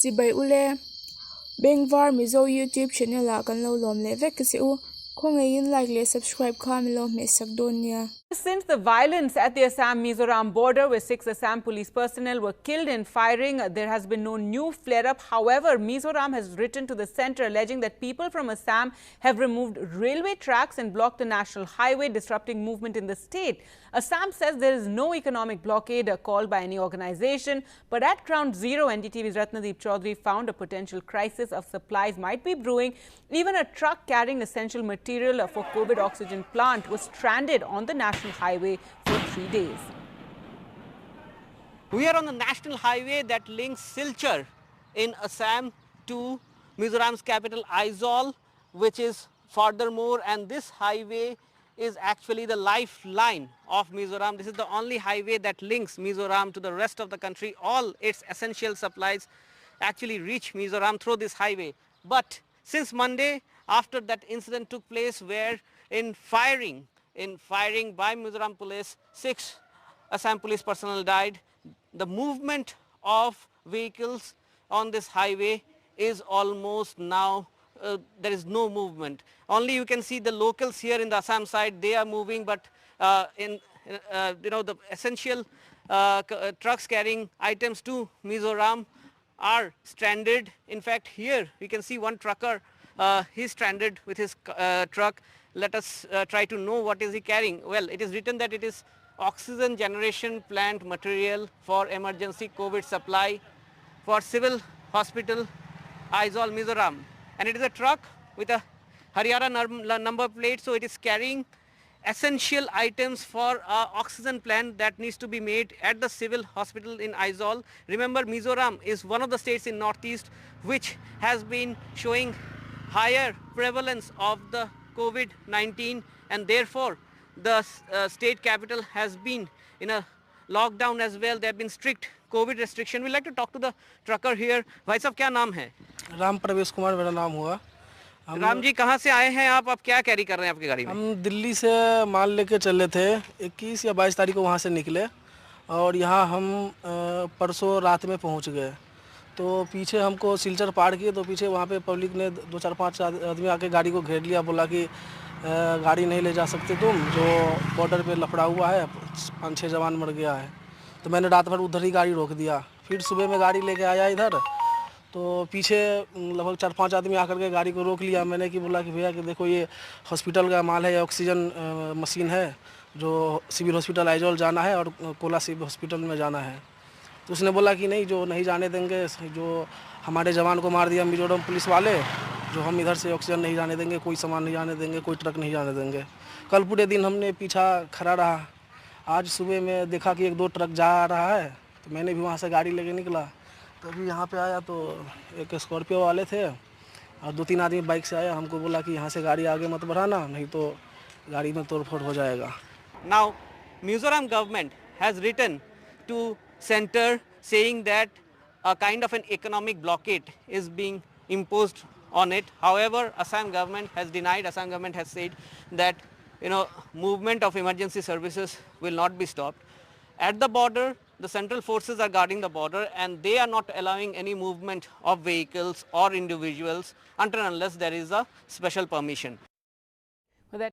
Zibai ule Bengvar Mizo YouTube channel a kan lo lom le vek se u khongayin like le subscribe khamilo me sakdonia. Since the violence at the Assam-Mizoram border, where 6 Assam police personnel were killed in firing, there has been no new flare-up. However, Mizoram has written to the centre alleging that people from Assam have removed railway tracks and blocked the national highway, disrupting movement in the state. Assam says there is no economic blockade called by any organization, but at Ground Zero, NDTV's Ratnadeep Chaudhary found a potential crisis of supplies might be brewing. Even a truck carrying essential material for COVID oxygen plant was stranded on the national highway for 3 days. We are on the national highway that links Silchar in Assam to Mizoram's capital Aizawl, which is furthermore, and this highway is actually the lifeline of Mizoram. This is the only highway that links Mizoram to the rest of the country. All its essential supplies actually reach Mizoram through this highway. But since Monday, after that incident took place where in firing by Mizoram police, 6 Assam police personnel died, the movement of vehicles on this highway is almost now, there is no movement. Only you can see the locals here in the Assam side, they are moving, but the essential trucks carrying items to Mizoram are stranded. In fact, here you can see one trucker, he's stranded with his truck. Let us try to know what is he carrying. Well, it is written that it is oxygen generation plant material for emergency COVID supply for civil hospital Aizawl, Mizoram. And it is a truck with a Haryana number plate, so it is carrying essential items for oxygen plant that needs to be made at the civil hospital in Aizawl. Remember, Mizoram is one of the states in northeast which has been showing higher prevalence of the COVID-19, and therefore the state capital has been in a lockdown as well. There have been strict COVID restriction. We'd like to talk to the trucker here. भाई साहब क्या नाम है? राम प्रवेश कुमार मेरा नाम हुआ। राम जी कहाँ से आए हैं आप क्या कैरी कर रहे हैं आपकी गाड़ी में? हम दिल्ली से माल लेके चले थे, 21 या 22 तारीख को वहाँ से निकले और यहाँ हम परसों रात में पहुँच गए। तो पीछे हमको सिलचर पार किए, तो पीछे वहाँ पे पब्लिक ने 2-4-5 आदमी आके गाड़ी को घेर लिया, बोला कि गाड़ी नहीं ले जा सकते तुम, जो बॉर्डर पे लफड़ा हुआ है, 5-6 जवान मर गया है। तो मैंने रात भर उधर ही गाड़ी रोक दिया। फिर सुबह में गाड़ी लेके आया इधर, तो पीछे लगभग 4-5 आदमी आकर के गाड़ी को रोक लिया। मैंने कि बोला कि भैया कि देखो ये हॉस्पिटल का माल है, ये ऑक्सीजन मशीन है जो सिविल हॉस्पिटल आइजॉल जाना है और कोला सिविल हॉस्पिटल में जाना है। तो उसने बोला कि नहीं, जो नहीं जाने देंगे, जो हमारे जवान को मार दिया मिजोरम पुलिस वाले, जो हम इधर से ऑक्सीजन नहीं जाने देंगे, कोई सामान नहीं जाने देंगे, कोई ट्रक नहीं जाने देंगे। कल पूरे दिन हमने पीछा खड़ा रहा। आज सुबह में देखा कि 1-2 ट्रक जा रहा है, तो मैंने भी वहाँ से गाड़ी लेके निकला। तो अभी यहाँ पे आया तो एक स्कॉर्पियो वाले थे और 2-3 आदमी बाइक से आया। हमको बोला कि यहाँ से गाड़ी आगे मत बढ़ाना, नहीं तो गाड़ी में तोड़फोड़ हो जाएगा। Now, Mizoram government has written to center saying that a kind of an economic blockade is being imposed on it. However, Assam government has denied. Assam government has said that movement of emergency services will not be stopped. At the border, the central forces are guarding the border and they are not allowing any movement of vehicles or individuals until and unless there is a special permission.